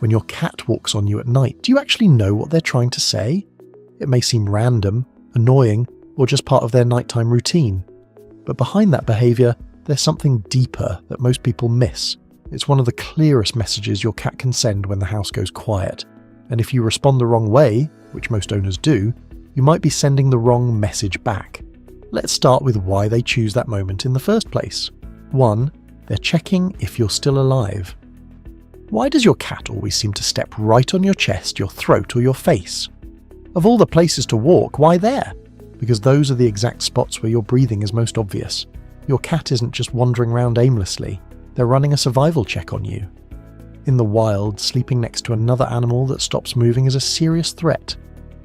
When your cat walks on you at night, do you actually know what they're trying to say? It may seem random, annoying, or just part of their nighttime routine. But behind that behaviour, there's something deeper that most people miss. It's one of the clearest messages your cat can send when the house goes quiet. And if you respond the wrong way, which most owners do, you might be sending the wrong message back. Let's start with why they choose that moment in the first place. 1. They're checking if you're still alive. Why does your cat always seem to step right on your chest, your throat, or your face? Of all the places to walk, why there? Because those are the exact spots where your breathing is most obvious. Your cat isn't just wandering around aimlessly. They're running a survival check on you. In the wild, sleeping next to another animal that stops moving is a serious threat.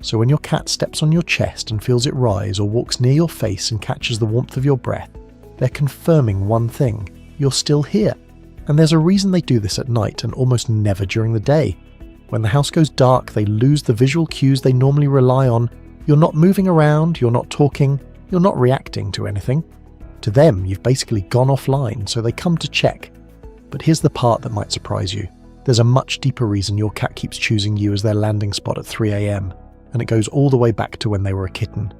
So when your cat steps on your chest and feels it rise, or walks near your face and catches the warmth of your breath, they're confirming one thing: you're still here. And there's a reason they do this at night and almost never during the day. When the house goes dark, they lose the visual cues they normally rely on. You're not moving around, you're not talking, you're not reacting to anything. To them, you've basically gone offline, so they come to check. But here's the part that might surprise you. There's a much deeper reason your cat keeps choosing you as their landing spot at 3 AM, and it goes all the way back to when they were a kitten.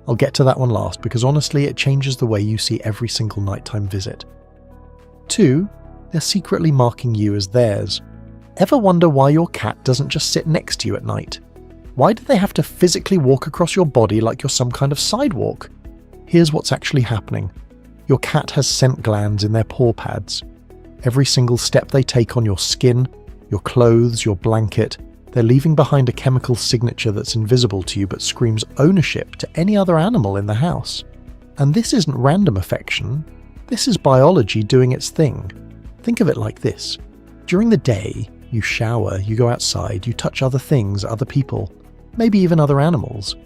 I'll get to that one last, because honestly it changes the way you see every single nighttime visit. 2. They're secretly marking you as theirs. Ever wonder why your cat doesn't just sit next to you at night? Why do they have to physically walk across your body like you're some kind of sidewalk? Here's what's actually happening. Your cat has scent glands in their paw pads. Every single step they take on your skin, your clothes, your blanket, they're leaving behind a chemical signature that's invisible to you but screams ownership to any other animal in the house. And this isn't random affection. This is biology doing its thing. Think of it like this. During the day, you shower, you go outside, you touch other things, other people, maybe even other animals.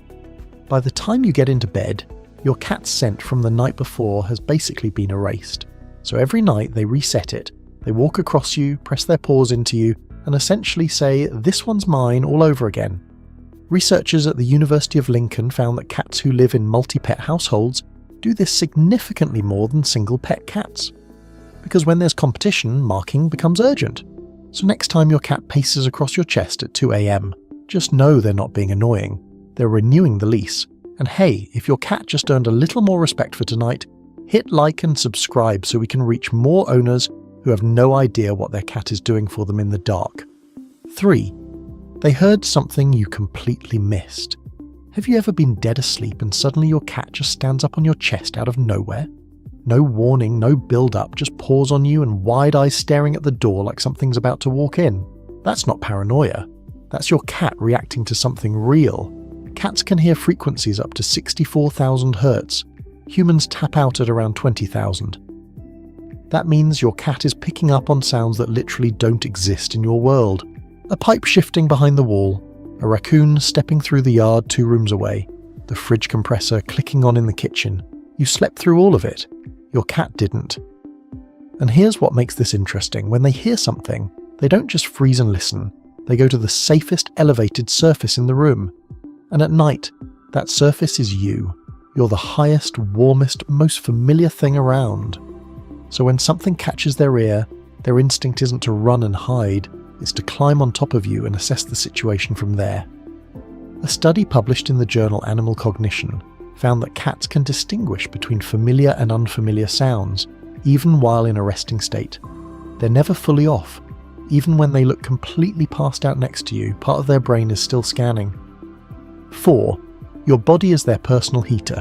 By the time you get into bed, your cat's scent from the night before has basically been erased. So every night they reset it. They walk across you, press their paws into you, and essentially say, "This one's mine," all over again. Researchers at the University of Lincoln found that cats who live in multi-pet households do this significantly more than single pet cats. Because when there's competition, marking becomes urgent. So next time your cat paces across your chest at 2 AM, just know they're not being annoying. They're renewing the lease. And hey, if your cat just earned a little more respect for tonight, hit like and subscribe so we can reach more owners who have no idea what their cat is doing for them in the dark. 3. They heard something you completely missed. Have you ever been dead asleep and suddenly your cat just stands up on your chest out of nowhere? No warning, no build-up, just paws on you and wide eyes staring at the door like something's about to walk in. That's not paranoia. That's your cat reacting to something real. Cats can hear frequencies up to 64,000 Hz. Humans tap out at around 20,000. That means your cat is picking up on sounds that literally don't exist in your world. A pipe shifting behind the wall, a raccoon stepping through the yard 2 rooms away, the fridge compressor clicking on in the kitchen. You slept through all of it. Your cat didn't. And here's what makes this interesting. When they hear something, they don't just freeze and listen. They go to the safest elevated surface in the room. And at night, that surface is you. You're the highest, warmest, most familiar thing around. So when something catches their ear, their instinct isn't to run and hide, it's to climb on top of you and assess the situation from there. A study published in the journal Animal Cognition found that cats can distinguish between familiar and unfamiliar sounds, even while in a resting state. They're never fully off. Even when they look completely passed out next to you, part of their brain is still scanning. 4. Your body is their personal heater.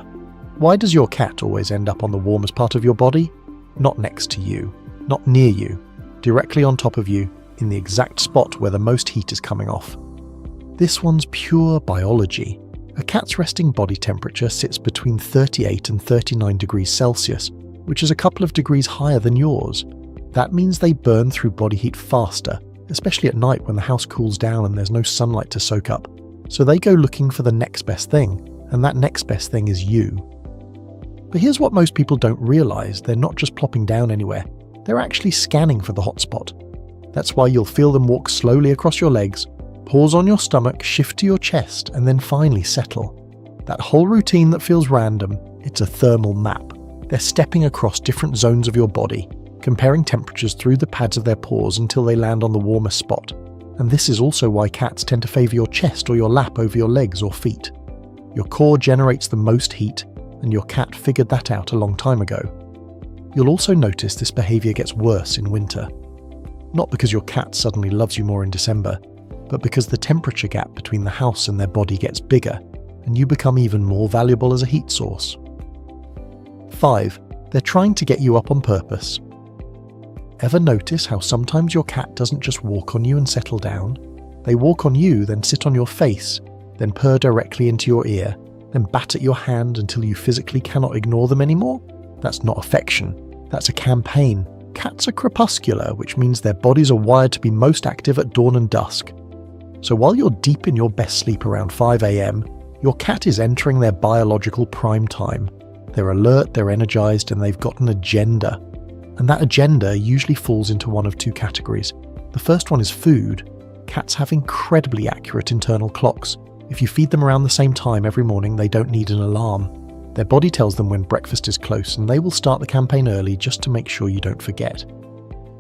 Why does your cat always end up on the warmest part of your body? Not next to you, not near you, directly on top of you, in the exact spot where the most heat is coming off. This one's pure biology. A cat's resting body temperature sits between 38 and 39 degrees Celsius, which is a couple of degrees higher than yours. That means they burn through body heat faster, especially at night when the house cools down and there's no sunlight to soak up. So they go looking for the next best thing, and that next best thing is you. But here's what most people don't realize: they're not just plopping down anywhere, they're actually scanning for the hotspot. That's why you'll feel them walk slowly across your legs, pause on your stomach, shift to your chest, and then finally settle. That whole routine that feels random, it's a thermal map. They're stepping across different zones of your body, comparing temperatures through the pads of their paws until they land on the warmest spot. And this is also why cats tend to favour your chest or your lap over your legs or feet. Your core generates the most heat, and your cat figured that out a long time ago. You'll also notice this behaviour gets worse in winter. Not because your cat suddenly loves you more in December, but because the temperature gap between the house and their body gets bigger, and you become even more valuable as a heat source. 5. They're trying to get you up on purpose. Ever notice how sometimes your cat doesn't just walk on you and settle down? They walk on you, then sit on your face, then purr directly into your ear, then bat at your hand until you physically cannot ignore them anymore? That's not affection. That's a campaign. Cats are crepuscular, which means their bodies are wired to be most active at dawn and dusk. So while you're deep in your best sleep around 5 a.m, your cat is entering their biological prime time. They're alert, they're energized, and they've got an agenda. And that agenda usually falls into one of two categories. The first one is food. Cats have incredibly accurate internal clocks. If you feed them around the same time every morning, they don't need an alarm. Their body tells them when breakfast is close, and they will start the campaign early just to make sure you don't forget.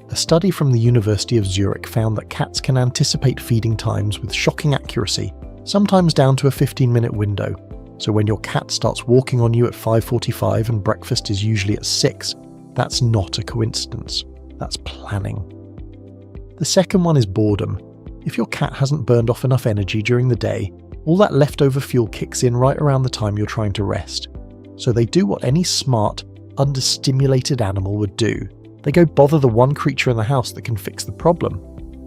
A study from the University of Zurich found that cats can anticipate feeding times with shocking accuracy, sometimes down to a 15-minute window. So when your cat starts walking on you at 5:45 and breakfast is usually at 6, that's not a coincidence. That's planning. The second one is boredom. If your cat hasn't burned off enough energy during the day, all that leftover fuel kicks in right around the time you're trying to rest. So they do what any smart, understimulated animal would do. They go bother the one creature in the house that can fix the problem.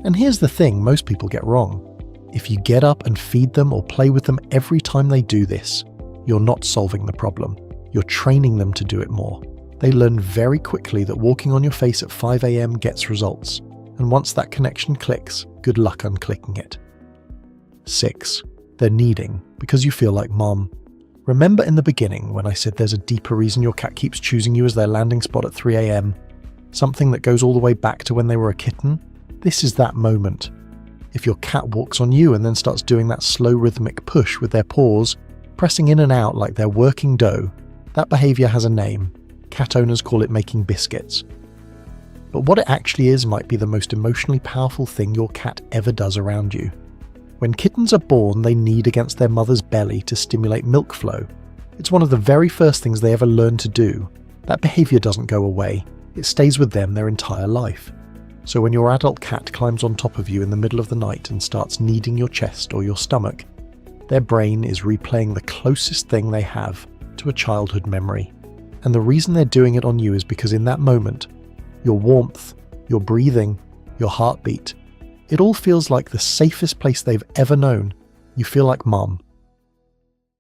And here's the thing most people get wrong. If you get up and feed them or play with them every time they do this, you're not solving the problem. You're training them to do it more. They learn very quickly that walking on your face at 5 a.m. gets results. And once that connection clicks, good luck unclicking it. 6. They're needing because you feel like mom. Remember in the beginning when I said there's a deeper reason your cat keeps choosing you as their landing spot at 3 a.m? Something that goes all the way back to when they were a kitten? This is that moment. If your cat walks on you and then starts doing that slow rhythmic push with their paws, pressing in and out like they're working dough, that behaviour has a name. Cat owners call it making biscuits. But what it actually is might be the most emotionally powerful thing your cat ever does around you. When kittens are born, they knead against their mother's belly to stimulate milk flow. It's one of the very first things they ever learn to do. That behaviour doesn't go away. It stays with them their entire life. So when your adult cat climbs on top of you in the middle of the night and starts kneading your chest or your stomach, their brain is replaying the closest thing they have to a childhood memory. And the reason they're doing it on you is because in that moment, your warmth, your breathing, your heartbeat, it all feels like the safest place they've ever known. You feel like mom.